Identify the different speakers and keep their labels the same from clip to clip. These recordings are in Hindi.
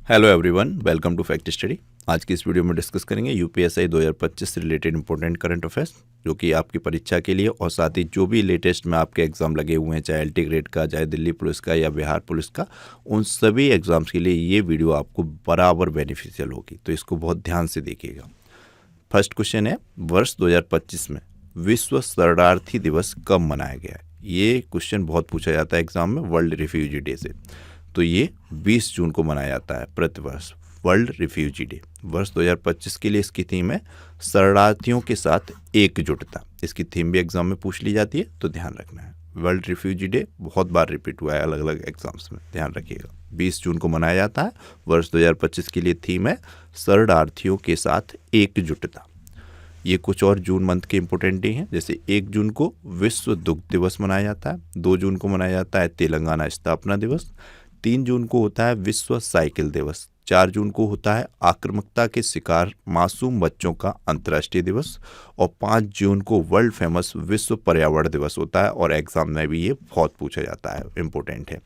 Speaker 1: Hello everyone, welcome to fact study. आज की इस वीडियो में डिस्कस करेंगे यूपीएससी 2025 से रिलेटेड इंपॉर्टेंट करंट अफेयर्स, जो कि आपकी परीक्षा के लिए और साथ ही जो भी लेटेस्ट में आपके एग्जाम लगे हुए हैं, चाहे एलटी ग्रेड का, चाहे दिल्ली पुलिस का या बिहार पुलिस का, उन सभी एग्जाम्स के लिए ये वीडियो आपको बराबर बेनिफिशियल होगी, तो इसको बहुत ध्यान से देखिएगा। फर्स्ट क्वेश्चन है, वर्ष 2025 में विश्व शरणार्थी दिवस कब मनाया गया है? ये क्वेश्चन बहुत पूछा जाता है एग्जाम में वर्ल्ड रिफ्यूजी डे से। तो ये 20 जून को मनाया जाता है प्रतिवर्ष, वर्ल्ड रिफ्यूजी डे। वर्ष 2025 के लिए इसकी थीम है शरणार्थियों के साथ एकजुटता। इसकी थीम भी एग्जाम में पूछ ली जाती है, तो ध्यान रखना है। वर्ल्ड रिफ्यूजी डे बहुत बार रिपीट हुआ है अलग अलग एग्जाम्स में, ध्यान रखिएगा। 20 जून को मनाया जाता है। वर्ष 2025 के लिए थीम है शरणार्थियों के साथ एकजुटता। ये कुछ और जून मंथ के इंपॉर्टेंट डे हैं, जैसे 1 जून को विश्व दुग्ध दिवस मनाया जाता है, 2 जून को मनाया जाता है तेलंगाना स्थापना दिवस, 3 जून को होता है विश्व साइकिल दिवस, 4 जून को होता है आक्रामकता के शिकार मासूम बच्चों का अंतर्राष्ट्रीय दिवस, और 5 जून को वर्ल्ड फेमस विश्व पर्यावरण दिवस होता है, और एग्जाम में भी ये बहुत पूछा जाता है, इम्पोर्टेंट है।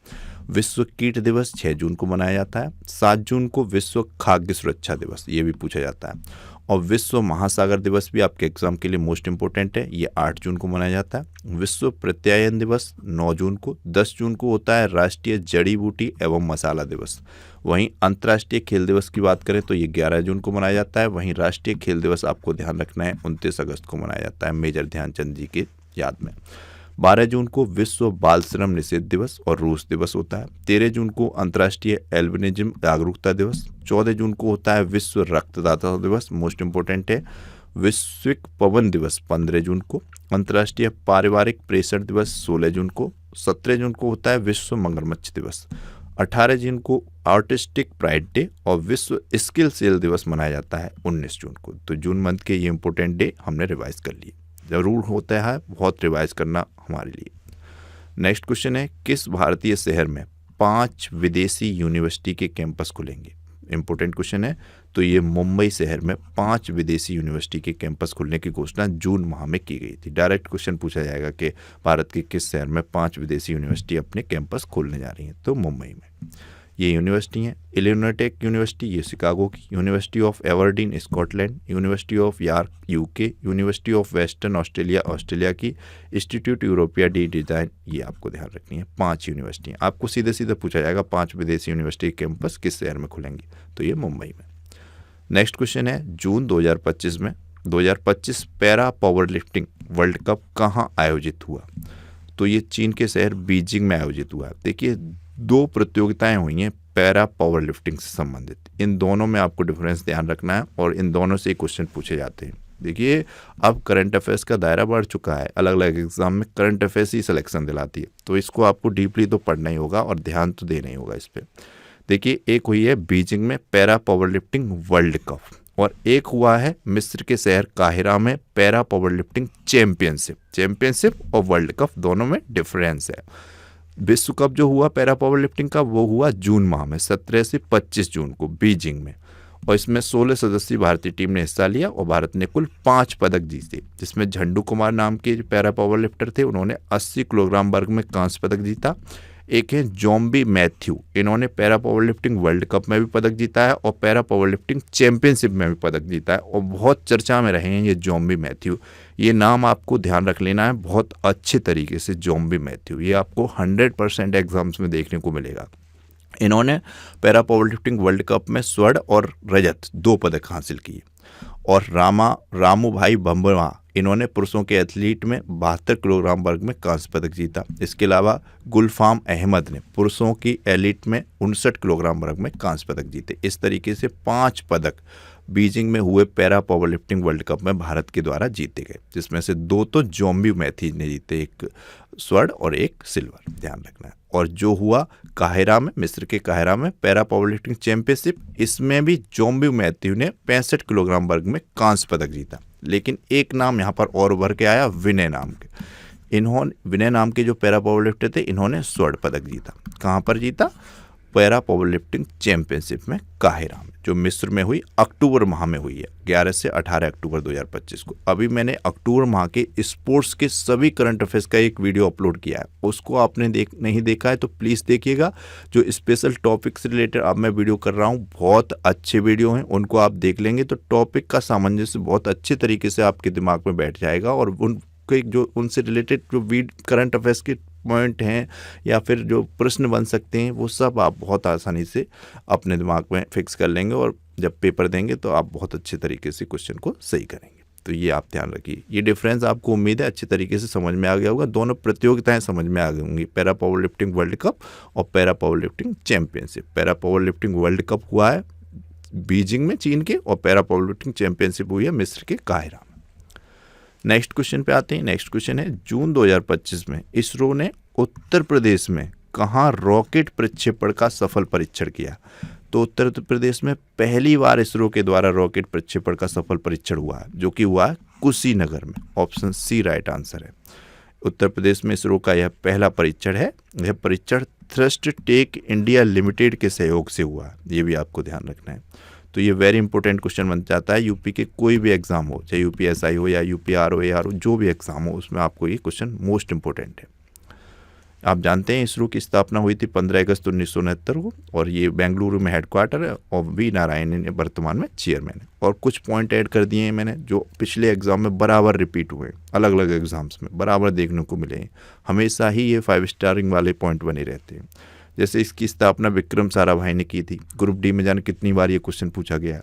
Speaker 1: विश्व कीट दिवस 6 जून को मनाया जाता है। 7 जून को विश्व खाद्य सुरक्षा दिवस, ये भी पूछा जाता है। और विश्व महासागर दिवस भी आपके एग्जाम के लिए मोस्ट इंपॉर्टेंट है, ये 8 जून को मनाया जाता है। विश्व प्रत्यायन दिवस 9 जून को। 10 जून को होता है राष्ट्रीय जड़ी बूटी एवं मसाला दिवस। वहीं अंतर्राष्ट्रीय खेल दिवस की बात करें तो ये 11 जून को मनाया जाता है। वहीं राष्ट्रीय खेल दिवस आपको ध्यान रखना है 29 अगस्त को मनाया जाता है, मेजर ध्यानचंद जी की याद में। 12 जून को विश्व बाल श्रम निषेध दिवस और रूस दिवस होता है। 13 जून को अंतर्राष्ट्रीय एल्बिनिज्म जागरूकता दिवस। 14 जून को होता है विश्व रक्तदाता दिवस, मोस्ट इंपॉर्टेंट है। वैश्विक पवन दिवस 15 जून को। अंतर्राष्ट्रीय पारिवारिक प्रेषण दिवस 16 जून को। 17 जून को होता है विश्व मगरमच्छ दिवस। 18 जून को आर्टिस्टिक प्राइड डे और विश्व स्किल सेल दिवस मनाया जाता है 19 जून को। तो जून मंथ के ये इंपॉर्टेंट डे हमने रिवाइज कर लिए। ज़रूर होता है बहुत रिवाइज करना हमारे लिए। नेक्स्ट क्वेश्चन है, किस भारतीय शहर में 5 विदेशी यूनिवर्सिटी के कैंपस खुलेंगे? इंपॉर्टेंट क्वेश्चन है। तो ये मुंबई शहर में 5 विदेशी यूनिवर्सिटी के कैंपस खुलने की घोषणा जून माह में की गई थी। डायरेक्ट क्वेश्चन पूछा जाएगा कि भारत के किस शहर में 5 विदेशी यूनिवर्सिटी अपने कैंपस खोलने जा रही हैं, तो मुंबई में। ये यूनिवर्सिटी हैं इलिनॉय टेक यूनिवर्सिटी, ये शिकागो की, university of Aberdeen Scotland, university of York UK, university of Western Australia Australia की, इंस्टीट्यूट यूरोपिया डी डिज़ाइन, ये आपको ध्यान रखनी है। 5 यूनिवर्सिटियाँ आपको सीधे सीधे पूछा जाएगा 5 विदेशी यूनिवर्सिटी कैंपस किस शहर में खुलेंगे, तो ये मुंबई में। नेक्स्ट क्वेश्चन है, जून 2025 में 2025 para powerlifting world cup कहाँ आयोजित हुआ? तो ये चीन के शहर बीजिंग में आयोजित हुआ है। देखिए 2 प्रतियोगिताएं हुई हैं पैरा पावर लिफ्टिंग से संबंधित, इन दोनों में आपको डिफरेंस ध्यान रखना है और इन दोनों से क्वेश्चन पूछे जाते हैं। देखिए अब करंट अफेयर्स का दायरा बढ़ चुका है, अलग अलग एग्जाम में करंट अफेयर्स ही सिलेक्शन दिलाती है, तो इसको आपको डीपली तो पढ़ना ही होगा और ध्यान तो देना ही होगा इस पर। देखिए एक हुई है बीजिंग में para powerlifting world cup, और एक हुआ है मिस्र के शहर काहिरा में पैरा पावर लिफ्टिंग चैंपियनशिप और वर्ल्ड कप, दोनों में डिफरेंस है। विश्व कप जो हुआ पैरा पावर लिफ्टिंग का वो हुआ जून माह में 17 से 25 जून को बीजिंग में, और इसमें 16 सदस्यीय भारतीय टीम ने हिस्सा लिया और भारत ने कुल 5 पदक जीते, जिसमें झंडू कुमार नाम के पैरा पावर लिफ्टर थे, उन्होंने 80 किलोग्राम वर्ग में कांस्य पदक जीता। एक है जॉम्बी मैथ्यू, इन्होंने para powerlifting world cup में भी पदक जीता है और पैरा पावर लिफ्टिंग चैंपियनशिप में भी पदक जीता है, और बहुत चर्चा में रहे हैं ये जॉम्बी मैथ्यू। ये नाम आपको ध्यान रख लेना है बहुत अच्छे तरीके से, जॉम्बी मैथ्यू, ये आपको 100% एग्जाम्स में देखने को मिलेगा। इन्होंने para powerlifting world cup में स्वर्ण और रजत 2 पदक हासिल किए। और रामू भाई बम्बवा, इन्होंने पुरुषों के एथलीट में 72 किलोग्राम वर्ग में कांस्य पदक जीता। इसके अलावा गुलफाम अहमद ने पुरुषों की एलीट में 59 किलोग्राम वर्ग में कांस्य पदक जीते। इस तरीके से 5 पदक बीजिंग में हुए para powerlifting world cup में भारत के द्वारा जीते गए, जिसमें से 2 तो जॉम्बी मैथ्यू ने जीते, एक स्वर्ण और एक सिल्वर, ध्यान रखना है। और जो हुआ काहिरा में, मिस्र के काहिरा में पैरा पावर लिफ्टिंग चैंपियनशिप, इसमें भी जॉम्बी मैथ्यू ने 65 किलोग्राम वर्ग में कांस्य पदक जीता। लेकिन एक नाम यहाँ पर और उभर के आया, विनय नाम के। विनय नाम के जो पैरा पावर लिफ्टर थे, इन्होंने स्वर्ण पदक जीता। कहाँ पर जीता? पैरा पावर लिफ्टिंग चैंपियनशिप में काहिरा में, जो मिस्र में हुई, अक्टूबर माह में हुई है, 11 से 18 अक्टूबर 2025 को। अभी मैंने अक्टूबर माह के स्पोर्ट्स के सभी करंट अफेयर्स का एक वीडियो अपलोड किया है, उसको आपने नहीं देखा है तो प्लीज़ देखिएगा। जो स्पेशल टॉपिक से रिलेटेड अब मैं वीडियो कर रहा हूँ, बहुत अच्छे वीडियो हैं, उनको आप देख लेंगे तो टॉपिक का सामंजस्य बहुत अच्छे तरीके से आपके दिमाग में बैठ जाएगा, और उनके जो उनसे रिलेटेड जो करंट अफेयर्स के पॉइंट हैं या फिर जो प्रश्न बन सकते हैं, वो सब आप बहुत आसानी से अपने दिमाग में फिक्स कर लेंगे, और जब पेपर देंगे तो आप बहुत अच्छे तरीके से क्वेश्चन को सही करेंगे। तो ये आप ध्यान रखिए। ये डिफरेंस आपको उम्मीद है अच्छे तरीके से समझ में आ गया होगा। दोनों प्रतियोगिताएं समझ में आ गई होंगी, para powerlifting world cup और para powerlifting championship. Para powerlifting world cup हुआ है बीजिंग में, चीन के, और पैरा पावर लिफ्टिंग चैंपियनशिप हुई है मिस्र के काहिरा में। नेक्स्ट क्वेश्चन पे आते हैं। नेक्स्ट क्वेश्चन है, जून 2025 में इसरो ने उत्तर प्रदेश में कहाँ रॉकेट प्रक्षेपण का सफल परीक्षण किया? तो उत्तर प्रदेश में पहली बार इसरो के द्वारा रॉकेट प्रक्षेपण का सफल परीक्षण हुआ है, जो कि हुआ है कुशीनगर में। ऑप्शन सी राइट आंसर है। उत्तर प्रदेश में इसरो का यह पहला परीक्षण है। यह परीक्षण थ्रस्ट टेक इंडिया लिमिटेड के सहयोग से हुआ है, ये भी आपको ध्यान रखना है। तो ये वेरी इंपॉर्टेंट क्वेश्चन बन जाता है। यूपी के कोई भी एग्जाम हो, चाहे यूपीएसआई हो या यूपीआर हो, AR हो, जो भी एग्जाम हो, उसमें आपको ये क्वेश्चन मोस्ट इंपॉर्टेंट है। आप जानते हैं इसरो की स्थापना हुई थी 15 अगस्त 1969 को, और ये बेंगलुरु में हेडक्वार्टर है, और वी नारायणन ने वर्तमान में चेयरमैन है। और कुछ पॉइंट ऐड कर दिए हैं मैंने, जो पिछले एग्जाम में बराबर रिपीट हुए, अलग अलग एग्जाम्स में बराबर देखने को मिले हैं। हमेशा ही ये 5 स्टारिंग वाले पॉइंट बने रहते हैं। जैसे इसकी स्थापना विक्रम साराभाई ने की थी। ग्रुप डी में जाने कितनी बार ये क्वेश्चन पूछा गया है।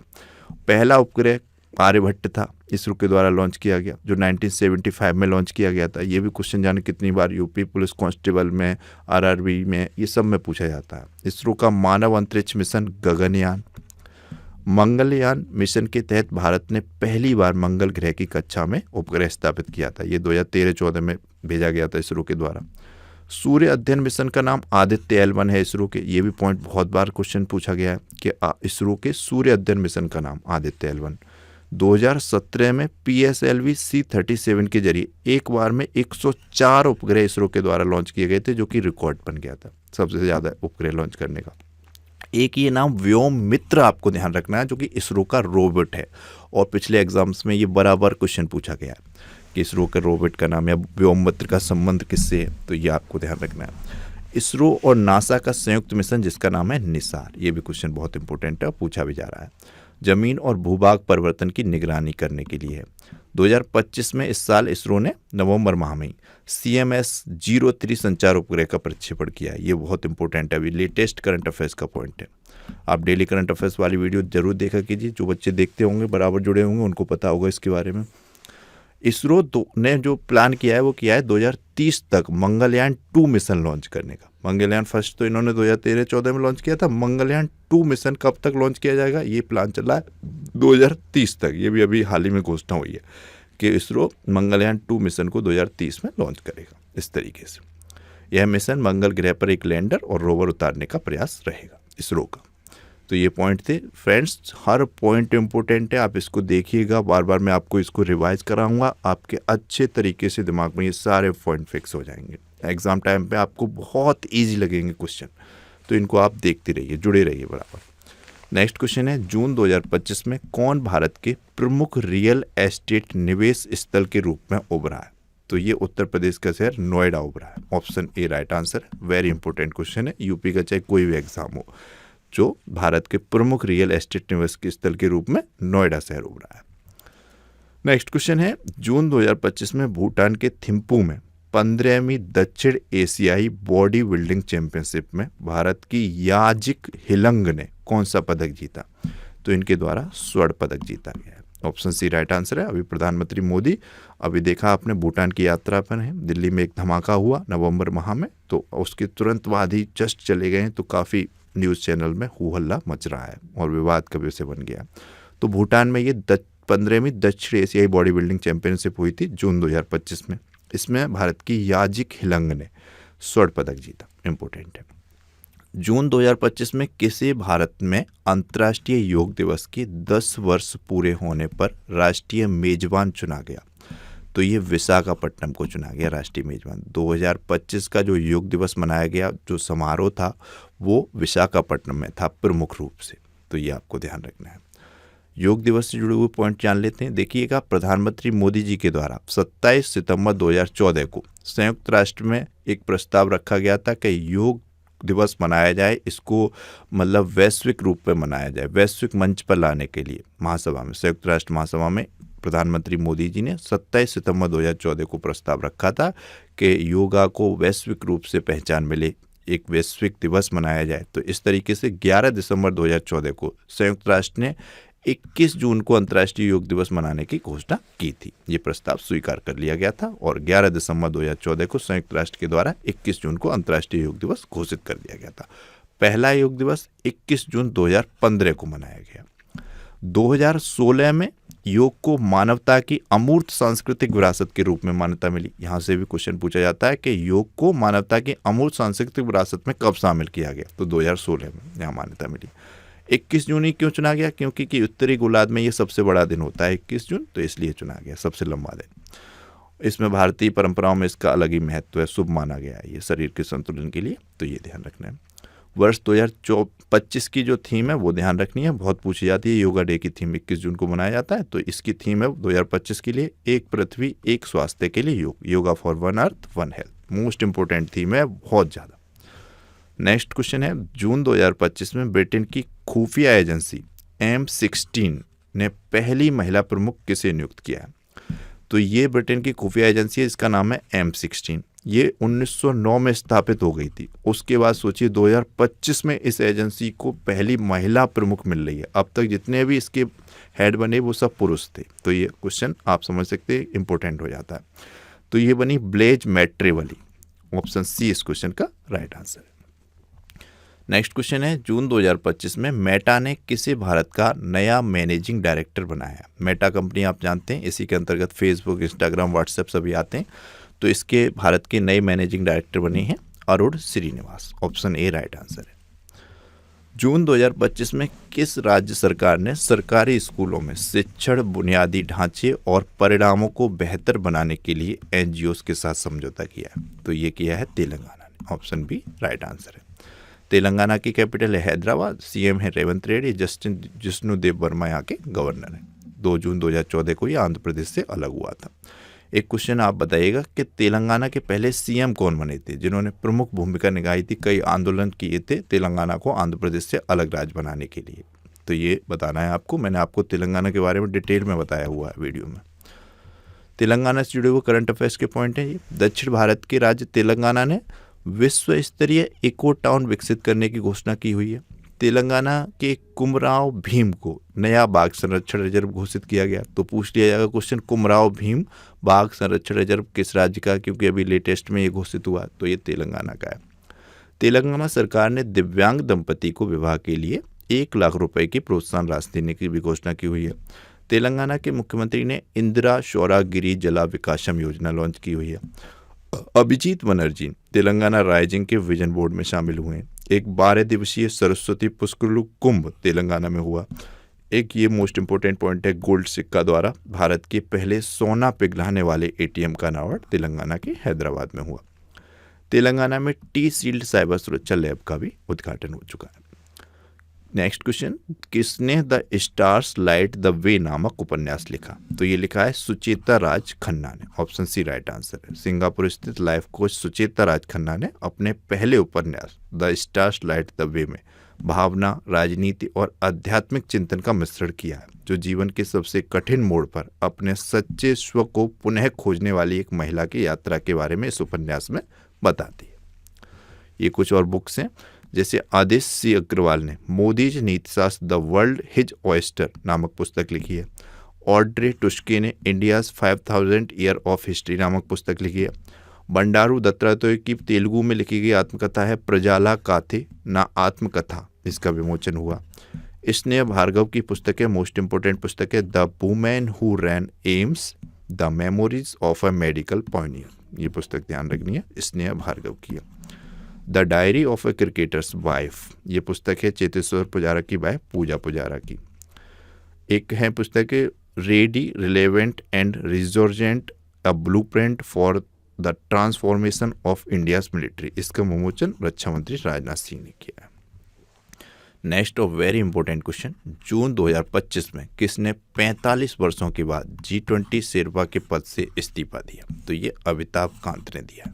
Speaker 1: पहला उपग्रह आर्यभट्ट था, इसरो के द्वारा लॉन्च किया गया, जो 1975 में लॉन्च किया गया था। ये भी क्वेश्चन जाने कितनी बार यूपी पुलिस कांस्टेबल में, RRB में, ये सब में पूछा जाता है। इसरो का मानव अंतरिक्ष मिशन गगनयान। मंगलयान मिशन के तहत भारत ने पहली बार मंगल ग्रह की कक्षा में उपग्रह स्थापित किया था। ये 2013-14 में भेजा गया था इसरो के द्वारा। सूर्य अध्ययन मिशन का नाम आदित्य L1 है इसरो के। ये भी पॉइंट बहुत बार क्वेश्चन पूछा गया है कि इसरो के सूर्य अध्ययन मिशन का नाम आदित्य L1। 2017 में PSLV C-37 के जरिए एक बार में 104 उपग्रह इसरो के द्वारा लॉन्च किए गए थे, जो कि रिकॉर्ड बन गया था सबसे ज़्यादा उपग्रह लॉन्च करने का। एक ये नाम व्योम मित्र आपको ध्यान रखना है, जो कि इसरो का रोबोट है, और पिछले एग्जाम्स में ये बराबर क्वेश्चन पूछा गया है कि इसरो के रोबोट का नाम या व्योम मित्र का संबंध किससे है, तो ये आपको ध्यान रखना है। इसरो और नासा का संयुक्त मिशन जिसका नाम है निसार, ये भी क्वेश्चन बहुत इंपॉर्टेंट है, पूछा भी जा रहा है। जमीन और भूभाग परिवर्तन की निगरानी करने के लिए है। 2025 में, इस साल इसरो ने नवंबर माह में CMS-03 संचार उपग्रह का प्रक्षेपण किया है। ये बहुत इंपॉर्टेंट है, अभी लेटेस्ट करंट अफेयर्स का पॉइंट है। आप डेली करंट अफेयर्स वाली वीडियो जरूर देखा कीजिए। जो बच्चे देखते होंगे, बराबर जुड़े होंगे, उनको पता होगा इसके बारे में। इसरो ने जो प्लान किया है वो किया है 2030 तक मंगलयान 2 मिशन लॉन्च करने का। मंगलयान फर्स्ट तो इन्होंने 2013-14 में लॉन्च किया था। मंगलयान 2 मिशन कब तक लॉन्च किया जाएगा, ये प्लान चल रहा है 2030 तक। ये भी अभी हाल ही में घोषणा हुई है कि इसरो मंगलयान 2 मिशन को 2030 में लॉन्च करेगा। इस तरीके से यह मिशन मंगल ग्रह पर एक लैंडर और रोवर उतारने का प्रयास रहेगा इसरो का। तो ये पॉइंट थे फ्रेंड्स, हर पॉइंट इंपॉर्टेंट है, आप इसको देखिएगा। बार बार मैं आपको इसको रिवाइज कराऊंगा, आपके अच्छे तरीके से दिमाग में ये सारे पॉइंट फिक्स हो जाएंगे। एग्जाम टाइम पे आपको बहुत इजी लगेंगे क्वेश्चन, तो इनको आप देखते रहिए, जुड़े रहिए बराबर। नेक्स्ट क्वेश्चन है, जून 2025 में कौन भारत के प्रमुख रियल एस्टेट निवेश स्थल के रूप में उभरा है? तो ये उत्तर प्रदेश का शहर नोएडा उभरा है। Option A right answer. Very important question है, यूपी का चाहे कोई भी एग्जाम हो, जो भारत के प्रमुख रियल एस्टेट निवेश के स्थल के रूप में नोएडा शहर उभरा है। नेक्स्ट क्वेश्चन है, जून 2025 में भूटान के थिम्पू में 15वीं दक्षिण एशियाई बॉडी बिल्डिंग चैंपियनशिप में भारत की याजिक हिलंग ने कौन सा पदक जीता? तो इनके द्वारा स्वर्ण पदक जीता गया है। ऑप्शन सी राइट आंसर है। अभी प्रधानमंत्री मोदी, अभी देखा आपने, भूटान की यात्रा पर हैं। दिल्ली में एक धमाका हुआ नवंबर माह में, तो उसके तुरंत बाद ही जस्ट चले गए, तो काफ़ी न्यूज़ चैनल में हू हल्ला मच रहा है और विवाद का विषय बन गया। तो भूटान में ये 15वीं दक्षिण एशियाई बॉडी बिल्डिंग चैंपियनशिप हुई थी जून 2025 में। इसमें भारत की याजिक हिलंग ने स्वर्ण पदक जीता। इंपॉर्टेंट है। जून 2025 में किसे भारत में अंतर्राष्ट्रीय योग दिवस के 10 वर्ष पूरे होने पर राष्ट्रीय मेजबान चुना गया? तो ये विशाखापट्टनम को चुना गया राष्ट्रीय मेजबान। 2025 का जो योग दिवस मनाया गया, जो समारोह था, वो विशाखापट्टनम में था प्रमुख रूप से। तो ये आपको ध्यान रखना है। योग दिवस से जुड़े हुए पॉइंट जान लेते हैं। देखिएगा, प्रधानमंत्री मोदी जी के द्वारा 27 सितंबर 2014 को संयुक्त राष्ट्र में एक प्रस्ताव रखा गया था कि योग दिवस मनाया जाए, इसको मतलब वैश्विक रूप में मनाया जाए, वैश्विक मंच पर लाने के लिए महासभा में, संयुक्त राष्ट्र महासभा में प्रधानमंत्री मोदी जी ने 27 सितंबर 2014 को प्रस्ताव रखा था कि योगा को वैश्विक रूप से पहचान मिले, एक वैश्विक दिवस मनाया जाए। तो इस तरीके से 11 दिसंबर 2014 को संयुक्त राष्ट्र ने 21 जून को अंतर्राष्ट्रीय योग दिवस मनाने की घोषणा की थी। ये प्रस्ताव स्वीकार कर लिया गया था और 11 दिसंबर 2014 को संयुक्त राष्ट्र के द्वारा 21 जून को अंतर्राष्ट्रीय योग दिवस घोषित कर दिया गया था। पहला योग दिवस 21 जून 2015 को मनाया गया। 2016 में योग को मानवता की अमूर्त सांस्कृतिक विरासत के रूप में मान्यता मिली। यहाँ से भी क्वेश्चन पूछा जाता है कि योग को मानवता की अमूर्त सांस्कृतिक विरासत में कब शामिल किया गया, तो 2016 में यहाँ मान्यता मिली। 21 जून ही क्यों चुना गया? क्योंकि उत्तरी गोलार्ध में ये सबसे बड़ा दिन होता है 21 जून, तो इसलिए चुना गया, सबसे लंबा दिन। इसमें भारतीय परंपराओं में इसका अलग ही महत्व है, शुभ माना गया है ये शरीर के संतुलन के लिए, तो ये ध्यान रखना है। वर्ष 2025 की जो थीम है वो ध्यान रखनी है, बहुत पूछी जाती है। योगा डे की थीम 21 जून को मनाया जाता है, तो इसकी थीम है 2025 के लिए एक पृथ्वी एक स्वास्थ्य के लिए योग, yoga for one earth one health. Most important theme है, बहुत ज़्यादा। नेक्स्ट क्वेश्चन है, जून 2025 में ब्रिटेन की खुफिया एजेंसी M16 ने पहली महिला प्रमुख किसे नियुक्त किया है? तो ये ब्रिटेन की खुफिया एजेंसी है, इसका नाम है M16। ये 1909 में स्थापित हो गई थी। उसके बाद सोचिए 2025 में इस एजेंसी को पहली महिला प्रमुख मिल रही है। अब तक जितने भी इसके हेड बने वो सब पुरुष थे, तो ये क्वेश्चन आप समझ सकते हैं, इंपॉर्टेंट हो जाता है। तो ये बनी ब्लेज मैट्रेवली, ऑप्शन सी इस क्वेश्चन का राइट आंसर है। नेक्स्ट क्वेश्चन है, जून 2025 में मेटा ने किसे भारत का नया मैनेजिंग डायरेक्टर बनाया? मेटा कंपनी आप जानते हैं, इसी के अंतर्गत फेसबुक, इंस्टाग्राम, व्हाट्सएप सभी आते हैं। तो इसके भारत के नए मैनेजिंग डायरेक्टर बने हैं Arun Srinivas, option A right answer है। जून 2025 में किस राज्य सरकार ने सरकारी स्कूलों में शिक्षण, बुनियादी ढांचे और परिणामों को बेहतर बनाने के लिए NGOs के साथ समझौता किया है? तो ये किया है तेलंगाना ने, ऑप्शन बी राइट आंसर है। तेलंगाना की कैपिटल है हैदराबाद, CM है रेवंत रेड्डी, जिष्णु देव वर्मा यहाँ के गवर्नर हैं। 2 जून 2014 को ये आंध्र प्रदेश से अलग हुआ था। एक क्वेश्चन आप बताइएगा कि तेलंगाना के पहले CM कौन बने थे जिन्होंने प्रमुख भूमिका निभाई थी, कई आंदोलन किए थे तेलंगाना को आंध्र प्रदेश से अलग राज्य बनाने के लिए? तो ये बताना है आपको। मैंने आपको तेलंगाना के बारे में डिटेल में बताया हुआ है वीडियो में। तेलंगाना से जुड़े हुए करंट अफेयर्स के पॉइंट है ये। दक्षिण भारत के राज्य तेलंगाना ने विश्व स्तरीय इको टाउन विकसित करने की घोषणा की हुई है। तेलंगाना के कुमराव भीम को नया बाघ संरक्षण रिजर्व घोषित किया गया। तो पूछ लिया जाएगा क्वेश्चन, कुमराव भीम बाघ संरक्षण रिजर्व किस राज्य का? क्योंकि अभी लेटेस्ट में ये घोषित हुआ, तो ये तेलंगाना का है। तेलंगाना सरकार ने दिव्यांग दंपति को विवाह के लिए 1 लाख रुपए की प्रोत्साहन राशि देने की भी घोषणा की हुई है। तेलंगाना के मुख्यमंत्री ने इंदिरा शौरागिरी जला विकासम योजना लॉन्च की हुई है। अभिजीत बनर्जी तेलंगाना राइजिंग के विजन बोर्ड में शामिल हुए हैं। एक 12 दिवसीय सरस्वती पुष्कर कुंभ तेलंगाना में हुआ। एक ये मोस्ट इंपोर्टेंट पॉइंट है, गोल्ड सिक्का द्वारा भारत के पहले सोना पिघलाने वाले ATM का अनावरण तेलंगाना के हैदराबाद में हुआ। तेलंगाना में T-Shield साइबर सुरक्षा लैब का भी उद्घाटन हो चुका है। नेक्स्ट क्वेश्चन, किसने the stars light the way नामक उपन्यास लिखा? तो ये लिखा है सुचेता राज खन्ना ने, ऑप्शन सी राइट आंसर है। सिंगापुर स्थित लाइफ कोच सुचेता राज खन्ना ने अपने पहले उपन्यास the stars light the way में भावना, राजनीति और आध्यात्मिक चिंतन का मिश्रण किया है, जो जीवन के सबसे कठिन मोड़ पर अपने सच्चे स्व को पुनः खोजने वाली एक महिला की यात्रा के बारे में इस उपन्यास में बताती है। ये कुछ और बुक्स हैं, जैसे आदेश C अग्रवाल ने Modi's Nitishastra the world his oyster नामक पुस्तक लिखी है। ऑड्रे टुस्के ने इंडियाज 5000 ईयर ऑफ हिस्ट्री नामक पुस्तक लिखी है। बंडारू दत्तात्रेय की तेलुगु में लिखी गई आत्मकथा है प्रजाला काथे ना आत्मकथा, इसका विमोचन हुआ। स्नेह भार्गव की पुस्तक है, मोस्ट इंपोर्टेंट पुस्तक है, the women who ran AIIMS the memories of a medical pioneer. ये पुस्तक ध्यान रखनी है, स्नेह भार्गव की है। The diary of a cricketer's wife, ये पुस्तक है चेतेश्वर पुजारा की वाइफ पूजा पुजारा की। एक है पुस्तक ready relevant and resurgent a blueprint for the transformation of India's military. इसका विमोचन रक्षा मंत्री राजनाथ सिंह ने किया है। Next of very important question, June 2025 में किसने 45 वर्षों के बाद G20 शेरपा के पद से इस्तीफा दिया? तो ये अमिताभ कांत ने दिया।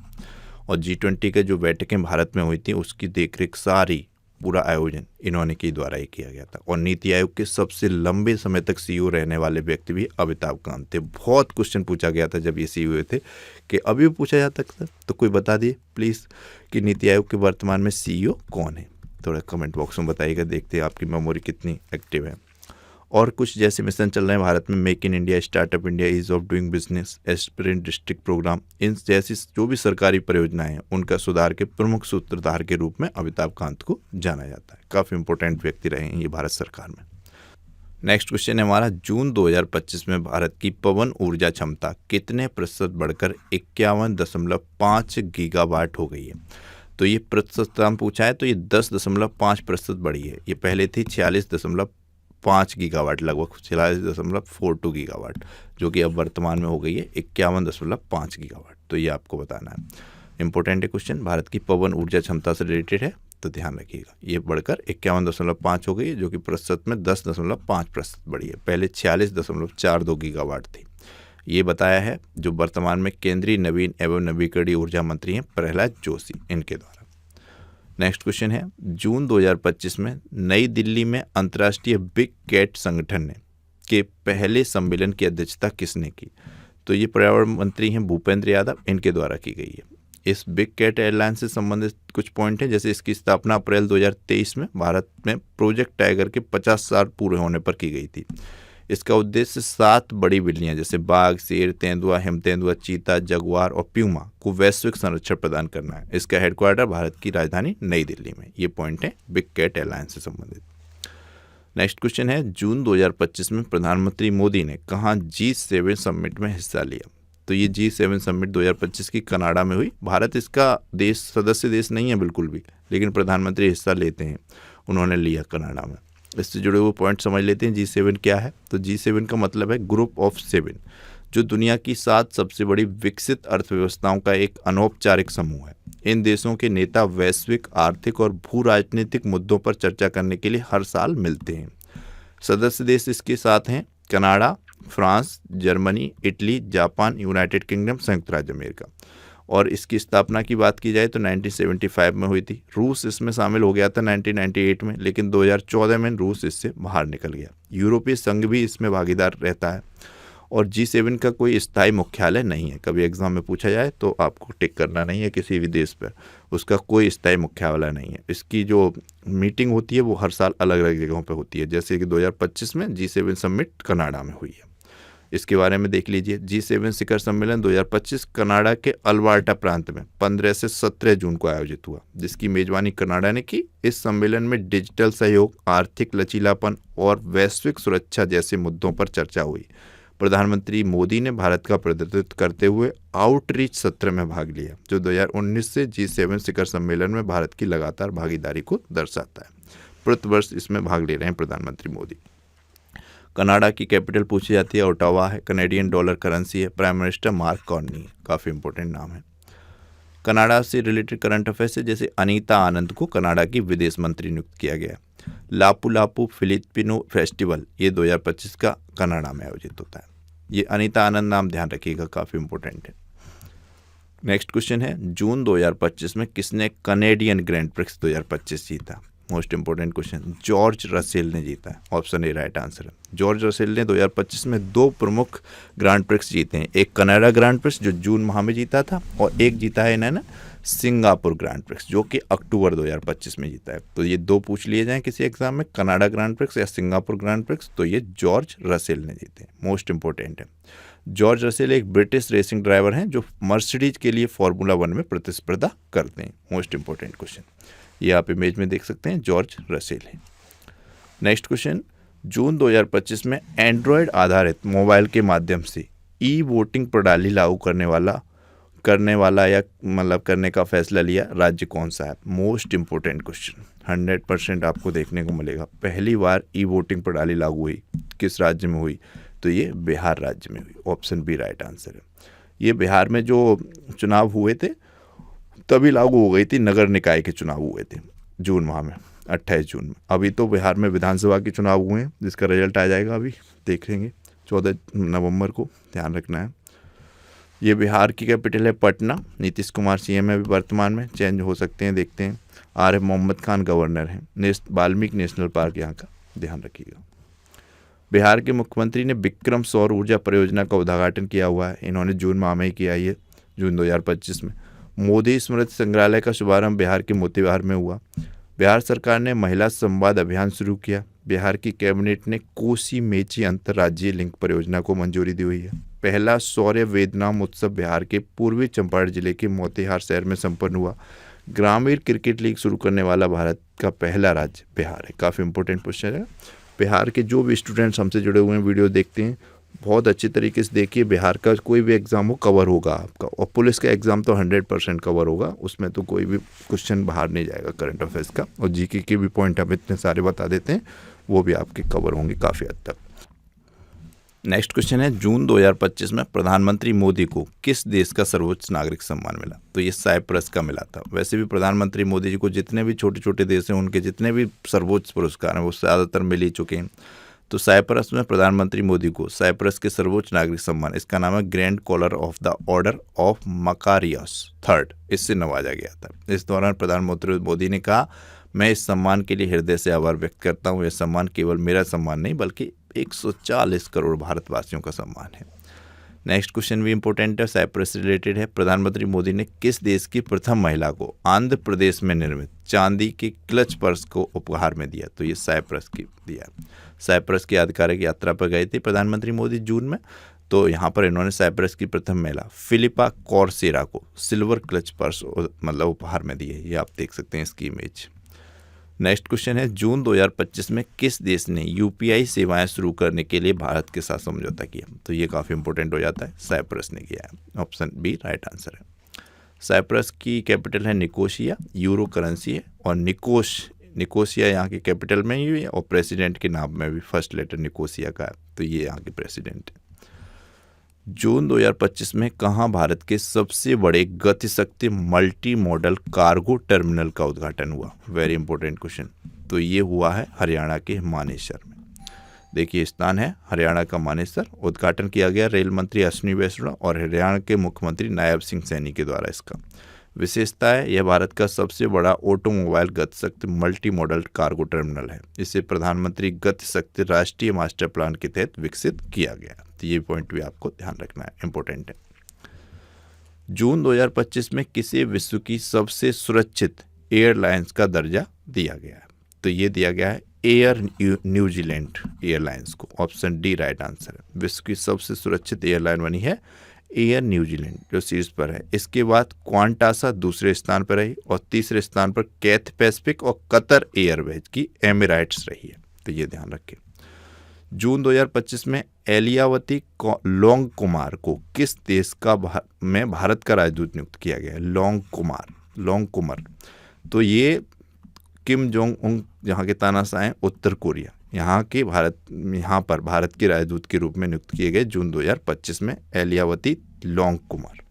Speaker 1: और G20 के जो बैठकें भारत में हुई थी उसकी देखरेख सारी पूरा आयोजन इन्होंने के द्वारा ही किया गया था। और नीति आयोग के सबसे लंबे समय तक सीईओ रहने वाले व्यक्ति भी अमिताभ कांत थे। बहुत क्वेश्चन पूछा गया था जब ये सीईओ थे कि अभी भी पूछा जाता था, तो कोई बता दिए प्लीज़ कि नीति आयोग के वर्तमान में सीईओ कौन है? थोड़ा कमेंट बॉक्स में बताइएगा, देखते हैं आपकी मेमोरी कितनी एक्टिव है। और कुछ जैसे मिशन चल रहे हैं भारत में, make in India, startup India, ease of doing business, aspirant district programme, इन जैसी जो भी सरकारी परियोजनाएं हैं उनका सुधार के प्रमुख सूत्रधार के रूप में अमिताभ कांत को जाना जाता है। काफ़ी इंपॉर्टेंट व्यक्ति रहे हैं ये भारत सरकार में। नेक्स्ट क्वेश्चन है हमारा, जून 2025 में भारत की पवन ऊर्जा क्षमता कितने प्रतिशत बढ़कर 51.5 गीगावाट हो गई है? तो ये प्रतिशत पूछा है, तो ये 10.5% बढ़ी है। ये पहले थी 46.5 गीगावाट, लगभग 46.42 गीगावाट, जो कि अब वर्तमान में हो गई है 51.5 गीगावाट। तो ये आपको बताना है, इंपॉर्टेंट है क्वेश्चन, भारत की पवन ऊर्जा क्षमता से रिलेटेड है, तो ध्यान रखिएगा। ये बढ़कर 51.5 हो गई है, जो कि प्रतिशत में 10.5% बढ़ी है। पहले 46.42 गीगावाट थी। ये बताया है जो वर्तमान में केंद्रीय नवीन एवं नवीकरणीय ऊर्जा मंत्री हैं प्रहलाद जोशी, इनके द्वारा। नेक्स्ट क्वेश्चन है, जून 2025 में नई दिल्ली में अंतर्राष्ट्रीय बिग कैट संगठन ने के पहले सम्मेलन की अध्यक्षता किसने की? तो ये पर्यावरण मंत्री हैं भूपेंद्र यादव, इनके द्वारा की गई है। इस बिग कैट एयरलाइन से संबंधित कुछ पॉइंट हैं, जैसे इसकी स्थापना अप्रैल 2023 में भारत में प्रोजेक्ट टाइगर के 50 साल पूरे होने पर की गई थी। इसका उद्देश्य 7 बड़ी बिल्लियां जैसे बाघ, शेर, तेंदुआ, हिमतेंदुआ, चीता, जगुआर और प्यूमा को वैश्विक संरक्षण प्रदान करना है। इसका हेडक्वार्टर भारत की राजधानी नई दिल्ली में। ये पॉइंट है बिग कैट एयरलाइन से संबंधित। नेक्स्ट क्वेश्चन है, जून 2025 में प्रधानमंत्री मोदी ने कहाँ G7 समिट में हिस्सा लिया? तो ये G7 समिट 2025 की कनाडा में हुई। भारत इसका देश सदस्य देश नहीं है बिल्कुल भी, लेकिन प्रधानमंत्री हिस्सा लेते हैं, उन्होंने लिया कनाडा में। इससे जुड़े हुए पॉइंट समझ लेते हैं। G7 क्या है? तो G7 का मतलब है ग्रुप ऑफ 7, जो दुनिया की 7 सबसे बड़ी विकसित अर्थव्यवस्थाओं का एक अनौपचारिक समूह है। इन देशों के नेता वैश्विक आर्थिक और भू राजनीतिक मुद्दों पर चर्चा करने के लिए हर साल मिलते हैं। सदस्य देश इसके साथ हैं Canada, France, Germany, Italy, Japan, United kingdom, संयुक्त राज्य अमेरिका। और इसकी स्थापना की बात की जाए तो 1975 में हुई थी। रूस इसमें शामिल हो गया था 1998 में, लेकिन 2014 में रूस इससे बाहर निकल गया। यूरोपीय संघ भी इसमें भागीदार रहता है। और G7 का कोई स्थायी मुख्यालय नहीं है। कभी एग्जाम में पूछा जाए तो आपको टिक करना नहीं है किसी भी देश पर, उसका कोई स्थायी मुख्यालय नहीं है। इसकी जो मीटिंग होती है वो हर साल अलग अलग जगहों पर होती है, जैसे कि 2025 में G7 समिट कनाडा में हुई है। इसके बारे में देख लीजिए। G7 शिखर सम्मेलन 2025 कनाडा के अल्बर्टा प्रांत में 15 से 17 जून को आयोजित हुआ, जिसकी मेजबानी कनाडा ने की। इस सम्मेलन में डिजिटल सहयोग, आर्थिक लचीलापन और वैश्विक सुरक्षा जैसे मुद्दों पर चर्चा हुई। प्रधानमंत्री मोदी ने भारत का प्रतिनिधित्व करते हुए आउटरीच सत्र में भाग लिया, जो 2019 से G7 शिखर सम्मेलन में भारत की लगातार भागीदारी को दर्शाता है। प्रतिवर्ष इसमें भाग ले रहे हैं प्रधानमंत्री मोदी। कनाडा की कैपिटल पूछी जाती है, ओटावा है। कनेडियन डॉलर करेंसी है। प्राइम मिनिस्टर मार्क कार्नी, काफ़ी इंपॉर्टेंट नाम है। कनाडा से रिलेटेड करंट अफेयर्स है, जैसे अनीता आनंद को कनाडा की विदेश मंत्री नियुक्त किया गया। लापू लापू फिलिपिनो फेस्टिवल ये 2025 का कनाडा में आयोजित होता है। ये अनीता आनंद नाम ध्यान रखिएगा, काफ़ी इंपॉर्टेंट है। नेक्स्ट क्वेश्चन है, जून 2025 में किसने कनेडियन ग्रैंड प्रिक्स 2025 जीता? Most important question, George Russell ने जीता है। ऑप्शन ए राइट आंसर है। जॉर्ज रसेल ने 2025 में 2 प्रमुख ग्रैंड प्रिक्स जीते हैं। एक कनाडा ग्रैंड प्रिक्स जो जून माह में जीता था, और एक जीता है इन्होंने सिंगापुर ग्रैंड प्रिक्स, जो कि अक्टूबर 2025 में जीता है। तो ये 2 पूछ लिए जाएं किसी एग्जाम में, कनाडा ग्रैंड प्रिक्स या सिंगापुर ग्रैंड प्रिक्स, तो ये जॉर्ज रसेल ने जीते हैं। मोस्ट इंपॉर्टेंट है। जॉर्ज रसेल एक ब्रिटिश रेसिंग ड्राइवर हैं जो मर्सिडीज के लिए फार्मूला 1 में प्रतिस्पर्धा करते हैं। मोस्ट इंपॉर्टेंट क्वेश्चन, ये आप इमेज में देख सकते हैं, जॉर्ज रसेल है। नेक्स्ट क्वेश्चन, जून 2025 में एंड्रॉयड आधारित मोबाइल के माध्यम से ई वोटिंग प्रणाली लागू करने का फैसला लिया राज्य कौन सा है? मोस्ट इंपॉर्टेंट क्वेश्चन, 100% आपको देखने को मिलेगा। पहली बार ई वोटिंग प्रणाली लागू हुई, किस राज्य में हुई? तो ये बिहार राज्य में हुई। ऑप्शन बी राइट आंसर है। ये बिहार में जो चुनाव हुए थे तभी लागू हो गई थी, नगर निकाय के चुनाव हुए थे जून माह में, 28 जून में। अभी तो बिहार में विधानसभा के चुनाव हुए हैं जिसका रिजल्ट आ जाएगा, अभी देख लेंगे 14 नवंबर को, ध्यान रखना है। ये बिहार की कैपिटल है पटना। नीतीश कुमार सीएम है अभी वर्तमान में, चेंज हो सकते हैं, देखते हैं। आरिफ मोहम्मद खान गवर्नर हैं। वाल्मीकि नेशनल पार्क यहाँ का, ध्यान रखिएगा। बिहार के मुख्यमंत्री ने विक्रम सौर ऊर्जा परियोजना का उद्घाटन किया हुआ है, इन्होंने जून माह में ही किया, ये जून 2025 में। मोदी स्मृति संग्रहालय का शुभारंभ बिहार के मोतीहार में हुआ। बिहार सरकार ने महिला संवाद अभियान शुरू किया। बिहार की कैबिनेट ने कोसी मेची अंतर्राज्यीय लिंक परियोजना को मंजूरी दी हुई है। पहला सौर्य वेदनाम उत्सव बिहार के पूर्वी चंपारण जिले के मोतीहार शहर में संपन्न हुआ। ग्रामीण क्रिकेट लीग शुरू करने वाला भारत का पहला राज्य बिहार है। काफ़ी इंपॉर्टेंट क्वेश्चन है। बिहार के जो भी स्टूडेंट्स हमसे जुड़े हुए हैं, वीडियो देखते हैं, बहुत अच्छी तरीके से देखिए। बिहार का कोई भी एग्ज़ाम हो कवर होगा आपका, और पुलिस का एग्ज़ाम तो 100% कवर होगा, उसमें तो कोई भी क्वेश्चन बाहर नहीं जाएगा करंट अफेयर्स का। और जीके के भी पॉइंट हम इतने सारे बता देते हैं, वो भी आपके कवर होंगे काफ़ी हद तक। नेक्स्ट क्वेश्चन है, जून 2025 में प्रधानमंत्री मोदी को किस देश का सर्वोच्च नागरिक सम्मान मिला? तो ये साइप्रस का मिला था। वैसे भी प्रधानमंत्री मोदी जी को जितने भी छोटे छोटे देश हैं उनके जितने भी सर्वोच्च पुरस्कार हैं वो ज़्यादातर मिल ही चुके हैं। तो साइप्रस में प्रधानमंत्री मोदी को साइप्रस के सर्वोच्च नागरिक सम्मान, इसका नाम है grand collar of the order of Makarios III, इससे नवाजा गया था। इस दौरान प्रधानमंत्री मोदी ने कहा, मैं इस सम्मान के लिए हृदय से आभार व्यक्त करता हूँ। यह सम्मान केवल मेरा सम्मान नहीं बल्कि 140 करोड़ भारतवासियों का सम्मान है। नेक्स्ट क्वेश्चन भी इंपॉर्टेंट है, साइप्रस से रिलेटेड है। प्रधानमंत्री मोदी ने किस देश की प्रथम महिला को आंध्र प्रदेश में निर्मित चांदी के क्लच पर्स को उपहार में दिया? तो ये साइप्रस की दिया। साइप्रस की आधिकारिक यात्रा पर गए थे प्रधानमंत्री मोदी जून में, तो यहाँ पर इन्होंने साइप्रस की प्रथम महिला फिलिपा कॉर्सेरा को सिल्वर क्लच पर्स मतलब उपहार में दिए। ये आप देख सकते हैं इसकी इमेज। नेक्स्ट क्वेश्चन है, जून 2025 में किस देश ने यूपीआई सेवाएं शुरू करने के लिए भारत के साथ समझौता किया? तो ये काफ़ी इंपॉर्टेंट हो जाता है, साइप्रस ने किया है। ऑप्शन बी राइट आंसर है। साइप्रस की कैपिटल है निकोसिया, यूरो करेंसी है, और निकोसिया यहाँ की कैपिटल में ही है, और प्रेसिडेंट के नाम में भी फर्स्ट लेटर निकोसिया का है, तो ये यहाँ के प्रेसिडेंट है। जून 2025 में कहाँ भारत के सबसे बड़े Gati Shakti multi modal cargo terminal का उद्घाटन हुआ? Very important question. तो ये हुआ है हरियाणा के मानेसर में। देखिए स्थान है हरियाणा का मानेसर। उद्घाटन किया गया रेल मंत्री अश्विनी वैष्णव और हरियाणा के मुख्यमंत्री नायब सिंह सैनी के द्वारा। इसका विशेषता है यह भारत का सबसे बड़ा automobile Gati Shakti multi modal cargo terminal है। इसे प्रधानमंत्री गतिशक्ति राष्ट्रीय मास्टर प्लान के तहत विकसित किया गया। तो ये पॉइंट भी आपको ध्यान रखना है, इंपॉर्टेंट है। जून 2025 में किसे विश्व की सबसे सुरक्षित एयरलाइंस का दर्जा दिया गया है? तो ये दिया गया है एयर न्यूजीलैंड एयरलाइंस को। ऑप्शन डी राइट आंसर है। विश्व की सबसे सुरक्षित एयरलाइन बनी है एयर न्यूजीलैंड, जो शीर्ष पर है। इसके बाद क्वांटासा दूसरे स्थान पर रही, और तीसरे स्थान पर कैथ पैसिफिक और कतर एयरवेज की एमिरेट्स रही है। तो ये ध्यान रखें। जून 2025 में एलियावती लोंग कुमार को किस देश का में भारत का राजदूत नियुक्त किया गया है? लोंग कुमार। तो ये किम जोंग उंग जहाँ के तानाशाह हैं उत्तर कोरिया, यहाँ पर भारत के राजदूत के रूप में नियुक्त किए गए जून 2025 में एलियावती लोंग कुमार।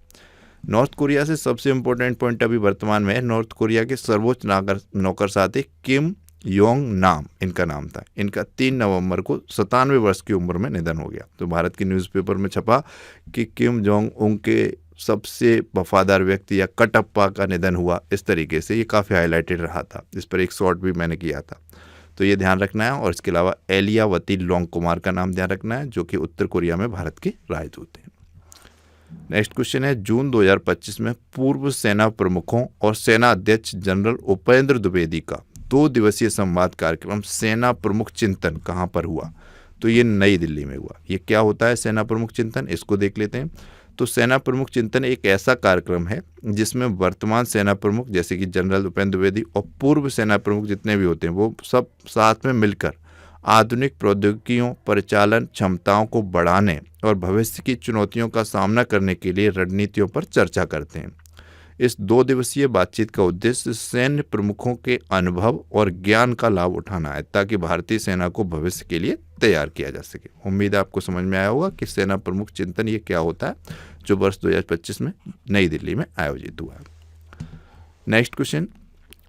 Speaker 1: नॉर्थ कोरिया से सबसे इंपॉर्टेंट पॉइंट अभी वर्तमान में है, नॉर्थ कोरिया के सर्वोच्च नौकरशाही किम योंग नाम इनका नाम था। इनका 3 नवंबर को 97 वर्ष की उम्र में निधन हो गया। तो भारत के न्यूज़पेपर में छपा कि किम जोंग उंग के सबसे वफादार व्यक्ति या कटप्पा का निधन हुआ, इस तरीके से ये काफ़ी हाईलाइटेड रहा था। इस पर एक शॉर्ट भी मैंने किया था, तो ये ध्यान रखना है। और इसके अलावा एलियावती लोंग कुमार का नाम ध्यान रखना है, जो कि उत्तर कोरिया में भारत के राजदूत हैं। नेक्स्ट क्वेश्चन है, जून 2025 में पूर्व सेना प्रमुखों और सेना अध्यक्ष जनरल उपेंद्र द्विवेदी का 2 दिवसीय संवाद कार्यक्रम सेना प्रमुख चिंतन कहाँ पर हुआ? तो ये नई दिल्ली में हुआ। ये क्या होता है सेना प्रमुख चिंतन, इसको देख लेते हैं। तो सेना प्रमुख चिंतन एक ऐसा कार्यक्रम है जिसमें वर्तमान सेना प्रमुख जैसे कि जनरल उपेंद्र द्विवेदी और पूर्व सेना प्रमुख जितने भी होते हैं वो सब साथ में मिलकर आधुनिक प्रौद्योगिकियों, परिचालन क्षमताओं को बढ़ाने और भविष्य की चुनौतियों का सामना करने के लिए रणनीतियों पर चर्चा करते हैं। इस 2 दिवसीय बातचीत का उद्देश्य सैन्य प्रमुखों के अनुभव और ज्ञान का लाभ उठाना है, ताकि भारतीय सेना को भविष्य के लिए तैयार किया जा सके। उम्मीद है आपको समझ में आया होगा कि सेना प्रमुख चिंतन ये क्या होता है, जो वर्ष 2025 में नई दिल्ली में आयोजित हुआ है। नेक्स्ट क्वेश्चन,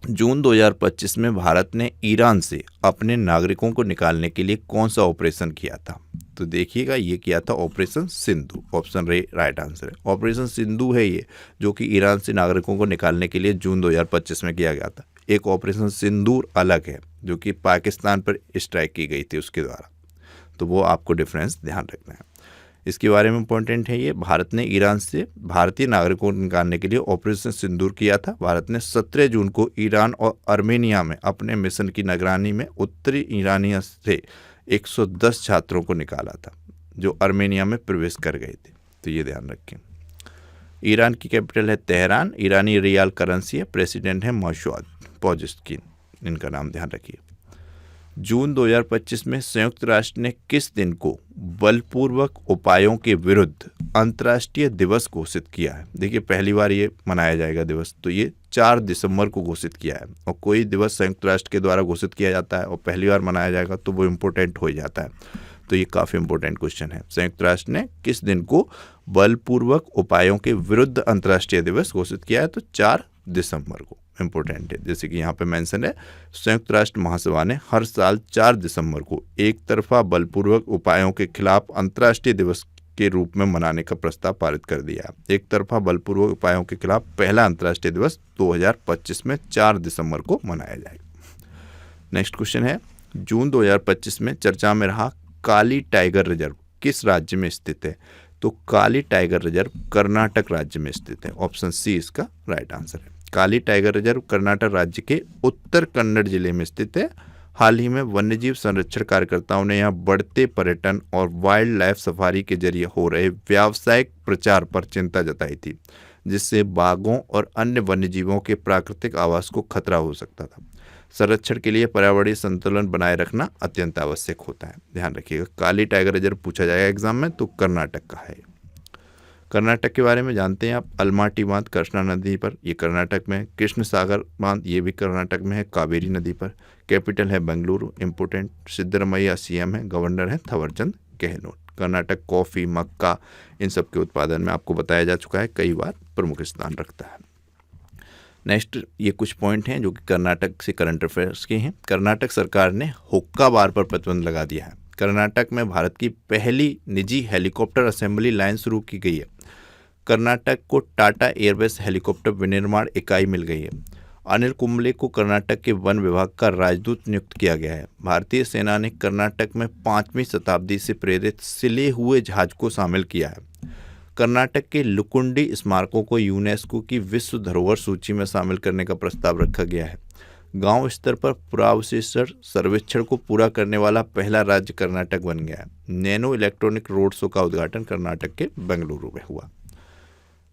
Speaker 1: जून 2025 में भारत ने ईरान से अपने नागरिकों को निकालने के लिए कौन सा ऑपरेशन किया था? तो देखिएगा, ये किया था operation Sindhu. Option right answer है। ऑपरेशन सिंधु है ये, जो कि ईरान से नागरिकों को निकालने के लिए जून 2025 में किया गया था। एक ऑपरेशन सिंदूर अलग है, जो कि पाकिस्तान पर स्ट्राइक की गई थी उसके द्वारा। तो वो आपको डिफरेंस ध्यान रखना है। इसके बारे में इम्पोर्टेंट है ये, भारत ने ईरान से भारतीय नागरिकों को निकालने के लिए ऑपरेशन सिंदूर किया था। भारत ने 17 जून को ईरान और आर्मेनिया में अपने मिशन की निगरानी में उत्तरी ईरानिया से 110 छात्रों को निकाला था, जो आर्मेनिया में प्रवेश कर गए थे। तो ये ध्यान रखें। ईरान की कैपिटल है तेहरान, ईरानी रियाल करेंसी है, प्रेसिडेंट है मसूद पेज़ेश्किन, इनका नाम ध्यान रखिए। जून 2025 में संयुक्त राष्ट्र ने किस दिन को बलपूर्वक उपायों के विरुद्ध अंतर्राष्ट्रीय दिवस घोषित किया है? देखिए, पहली बार ये मनाया जाएगा दिवस, तो ये 4 दिसंबर को घोषित किया है। और कोई दिवस संयुक्त राष्ट्र के द्वारा घोषित किया जाता है और पहली बार मनाया जाएगा तो वो इम्पोर्टेंट हो जाता है। तो ये काफ़ी इंपॉर्टेंट क्वेश्चन है। संयुक्त राष्ट्र ने किस दिन को बलपूर्वक उपायों के विरुद्ध अंतर्राष्ट्रीय दिवस घोषित किया है? तो 4 दिसंबर को। इम्पोर्टेंट है, जैसे कि यहाँ पे मेंशन है, संयुक्त राष्ट्र महासभा ने हर साल 4 दिसंबर को एक तरफा बलपूर्वक उपायों के खिलाफ अंतर्राष्ट्रीय दिवस के रूप में मनाने का प्रस्ताव पारित कर दिया। एक तरफा बलपूर्वक उपायों के खिलाफ पहला अंतर्राष्ट्रीय दिवस 2025 में 4 दिसंबर को मनाया जाएगा। नेक्स्ट क्वेश्चन है, जून 2025 में चर्चा में रहा काली टाइगर रिजर्व किस राज्य में स्थित है? तो काली टाइगर रिजर्व कर्नाटक राज्य में स्थित है। ऑप्शन सी इसका राइट आंसर है। काली टाइगर रिजर्व कर्नाटक राज्य के उत्तर कन्नड़ जिले में स्थित है। हाल ही में वन्यजीव संरक्षण कार्यकर्ताओं ने यहाँ बढ़ते पर्यटन और वाइल्ड लाइफ सफारी के जरिए हो रहे व्यावसायिक प्रचार पर चिंता जताई थी, जिससे बाघों और अन्य वन्यजीवों के प्राकृतिक आवास को खतरा हो सकता था। संरक्षण के लिए पर्यावरणीय संतुलन बनाए रखना अत्यंत आवश्यक होता है। ध्यान रखिएगा, काली टाइगर रिजर्व पूछा जाएगा एग्जाम में, तो कर्नाटक का है। कर्नाटक के बारे में जानते हैं आप, अलमाटी बांध कृष्णा नदी पर, ये कर्नाटक में है। कृष्ण सागर बांध, ये भी कर्नाटक में है, कावेरी नदी पर। कैपिटल है बेंगलुरु। इम्पोर्टेंट, सिद्धरमैया सीएम है, गवर्नर है थावरचंद गहलोत। कर्नाटक कॉफ़ी, मक्का, इन सब के उत्पादन में आपको बताया जा चुका है, कई बार प्रमुख स्थान रखता है। नेक्स्ट, ये कुछ पॉइंट हैं जो कि कर्नाटक से करंट अफेयर्स के हैं। कर्नाटक सरकार ने हुक्का बार पर प्रतिबंध लगा दिया है। कर्नाटक में भारत की पहली निजी हेलीकॉप्टर असेंबली लाइन शुरू की गई है। कर्नाटक को टाटा एयरवेज हेलीकॉप्टर विनिर्माण इकाई मिल गई है। अनिल कुंबले को कर्नाटक के वन विभाग का राजदूत नियुक्त किया गया है। भारतीय सेना ने कर्नाटक में 5वीं शताब्दी से प्रेरित सिले हुए जहाज को शामिल किया है। कर्नाटक के लुकुंडी स्मारकों को यूनेस्को की विश्व धरोहर सूची में शामिल करने का प्रस्ताव रखा गया है। गांव स्तर पर पुरावशेष सर्वेक्षण को पूरा करने वाला पहला राज्य कर्नाटक बन गया है। नैनो इलेक्ट्रॉनिक रोड शो का उद्घाटन कर्नाटक के बेंगलुरु में हुआ।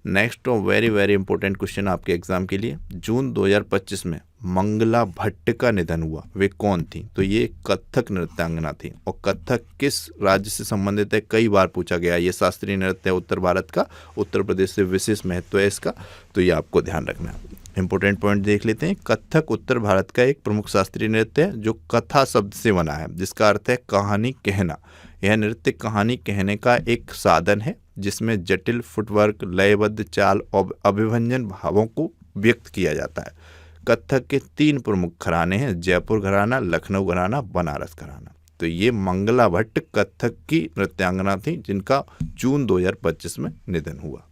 Speaker 1: नेक्स्ट और वेरी इंपॉर्टेंट क्वेश्चन आपके एग्जाम के लिए, जून 2025 में मंगला भट्ट का निधन हुआ। वे कौन थी? तो ये कथक नृत्यांगना थी। और कथक किस राज्य से संबंधित है, कई बार पूछा गया। ये शास्त्रीय नृत्य है उत्तर भारत का, उत्तर प्रदेश से विशेष महत्व है इसका, तो ये आपको ध्यान रखना है। इंपॉर्टेंट पॉइंट देख लेते हैं। कथक उत्तर भारत का एक प्रमुख शास्त्रीय नृत्य है जो कथा शब्द से बना है, जिसका अर्थ है कहानी कहना। यह नृत्य कहानी कहने का एक साधन है जिसमें जटिल फुटवर्क, लयबद्ध चाल और अभिव्यंजन भावों को व्यक्त किया जाता है। कथक के 3 प्रमुख घराने हैं, जयपुर घराना, लखनऊ घराना, बनारस घराना। तो ये मंगला भट्ट कथक की नृत्यांगना थी जिनका जून 2025 में निधन हुआ।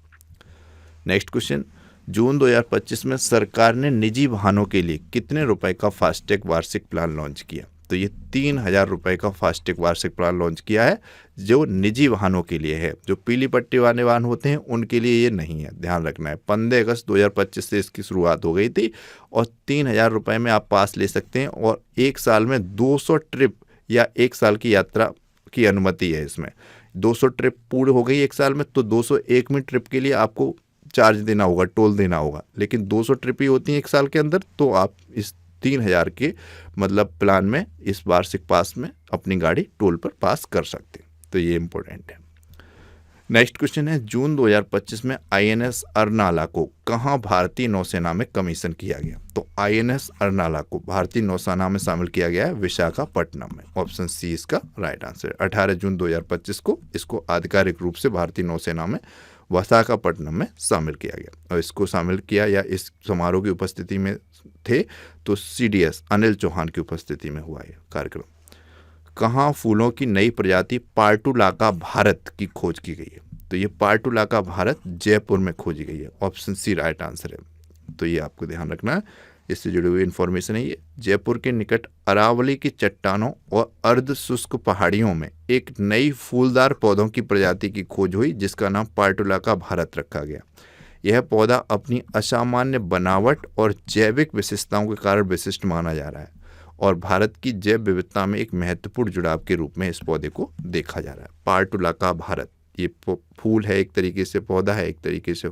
Speaker 1: नेक्स्ट क्वेश्चन, जून 2025 में सरकार ने निजी वाहनों के लिए कितने रुपए का फास्टैग वार्षिक प्लान लॉन्च किया? तो ये 3000 रुपये का फास्टैग वार्षिक प्लान लॉन्च किया है, जो निजी वाहनों के लिए है। जो पीली पट्टी वाले वाहन होते हैं उनके लिए ये नहीं है, ध्यान रखना है। 15 अगस्त 2025 से इसकी शुरुआत हो गई थी और 3000 रुपये में आप पास ले सकते हैं और 1 साल में 200 ट्रिप या 1 साल की यात्रा की अनुमति है इसमें। 200 ट्रिप पूरी हो गई 1 साल में तो 201वीं ट्रिप के लिए आपको चार्ज देना होगा, टोल देना होगा। लेकिन 200 ट्रिप ही होती हैं 1 साल के अंदर, तो आप इस 3000 के मतलब प्लान में इस वार्षिक पास में अपनी गाड़ी टोल पर पास कर सकते हैं। तो ये इम्पोर्टेंट है। नेक्स्ट क्वेश्चन है, जून 2025 में आईएनएस अर्नाला को कहाँ भारतीय नौसेना में कमीशन किया गया? तो आईएनएस अर्नाला को भारतीय नौसेना में शामिल किया गया है विशाखापट्टनम में। ऑप्शन सी इसका राइट आंसर। 18 जून 2025 को इसको आधिकारिक रूप से भारतीय नौसेना में विशाखापट्टनम में शामिल किया गया। और इसको शामिल किया या इस समारोह की उपस्थिति में थे तो सीडीएस अनिल चौहान की उपस्थिति में हुआ यह कार्यक्रम। कहाँ फूलों की नई प्रजाति पार्टुलाका भारत की खोज की गई है? तो ये पार्टुलाका भारत जयपुर में खोजी गई है। ऑप्शन सी राइट आंसर है। तो ये आपको ध्यान रखना है, इससे जुड़ी हुई इन्फॉर्मेशन है ये। जयपुर के निकट अरावली की चट्टानों और अर्ध शुष्क पहाड़ियों में एक नई फूलदार पौधों की प्रजाति की खोज हुई जिसका नाम पार्टुलाका भारत रखा गया। यह पौधा अपनी असामान्य बनावट और जैविक विशेषताओं के कारण विशिष्ट माना जा रहा है और भारत की जैव विविधता में एक महत्वपूर्ण जुड़ाव के रूप में इस पौधे को देखा जा रहा है। पार्टुलाका भारत ये फूल है एक तरीके से, पौधा है एक तरीके से,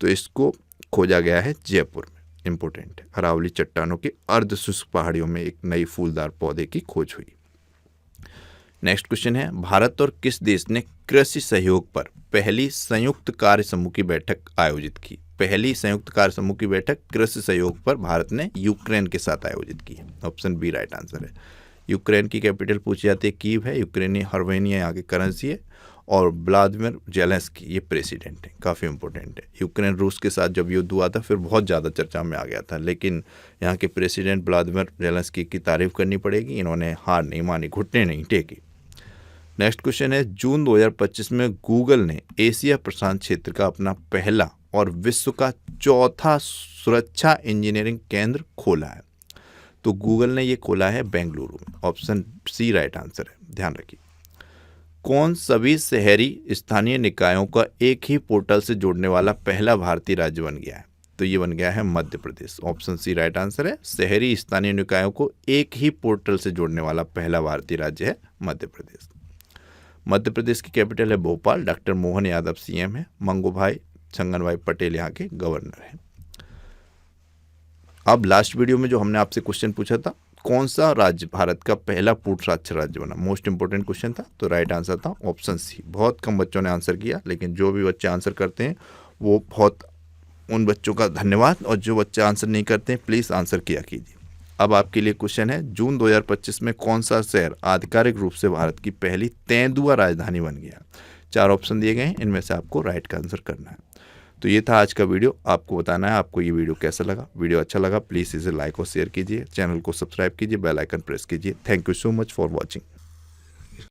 Speaker 1: तो इसको खोजा गया है जयपुर में। इंपॉर्टेंट है, अरावली चट्टानों के अर्ध शुष्क पहाड़ियों में एक नई फूलदार पौधे की खोज हुई। नेक्स्ट क्वेश्चन है, भारत और किस देश ने कृषि सहयोग पर पहली संयुक्त कार्य समूह की बैठक आयोजित की? पहली संयुक्त कार्य समूह की बैठक कृषि सहयोग पर भारत ने यूक्रेन के साथ आयोजित की है। ऑप्शन बी राइट आंसर है। यूक्रेन की कैपिटल पूछी जाती है कीव है, यूक्रेनी हर्वेनिया यहाँ की करेंसी है और व्लादिमीर जेलेंस्की ये प्रेसिडेंट है। काफ़ी इंपॉर्टेंट है। यूक्रेन रूस के साथ जब युद्ध हुआ था फिर बहुत ज़्यादा चर्चा में आ गया था, लेकिन यहाँ के प्रेसिडेंट व्लादिमीर जेलेंस्की की तारीफ करनी पड़ेगी, इन्होंने हार नहीं मानी, घुटने नहीं टेकी। नेक्स्ट क्वेश्चन है, जून 2025 में गूगल ने एशिया प्रशांत क्षेत्र का अपना पहला और विश्व का चौथा सुरक्षा इंजीनियरिंग केंद्र खोला है। तो गूगल ने ये खोला है बेंगलुरु में। ऑप्शन सी राइट आंसर है। ध्यान रखिए, कौन सभी शहरी स्थानीय निकायों का एक ही पोर्टल से जोड़ने वाला पहला भारतीय राज्य बन गया है? तो ये बन गया है Madhya Pradesh. Option C right answer है। शहरी स्थानीय निकायों को एक ही पोर्टल से जोड़ने वाला पहला भारतीय राज्य है मध्य प्रदेश। मध्य प्रदेश की कैपिटल है भोपाल। डॉक्टर मोहन यादव सीएम है, मंगूभाई छंगनभाई पटेल यहाँ के गवर्नर हैं। अब लास्ट वीडियो में जो हमने आपसे क्वेश्चन पूछा था, कौन सा राज्य भारत का पहला पूर्ण साक्षर राज्य बना, मोस्ट इंपोर्टेंट क्वेश्चन था, तो राइट आंसर था ऑप्शन सी। बहुत कम बच्चों ने आंसर किया, लेकिन जो भी बच्चे आंसर करते हैं वो बहुत उन बच्चों का धन्यवाद, और जो बच्चे आंसर नहीं करते हैं प्लीज़ आंसर किया कीजिए। अब आपके लिए क्वेश्चन है, जून 2025 में कौन सा शहर आधिकारिक रूप से भारत की पहली तेंदुआ राजधानी बन गया? 4 ऑप्शन दिए गए हैं, इनमें से आपको राइट का आंसर करना है। तो ये था आज का वीडियो। आपको बताना है आपको ये वीडियो कैसा लगा। वीडियो अच्छा लगा प्लीज़ इसे लाइक और शेयर कीजिए, चैनल को सब्सक्राइब कीजिए, बेल आइकन प्रेस कीजिए। Thank you so much for watching.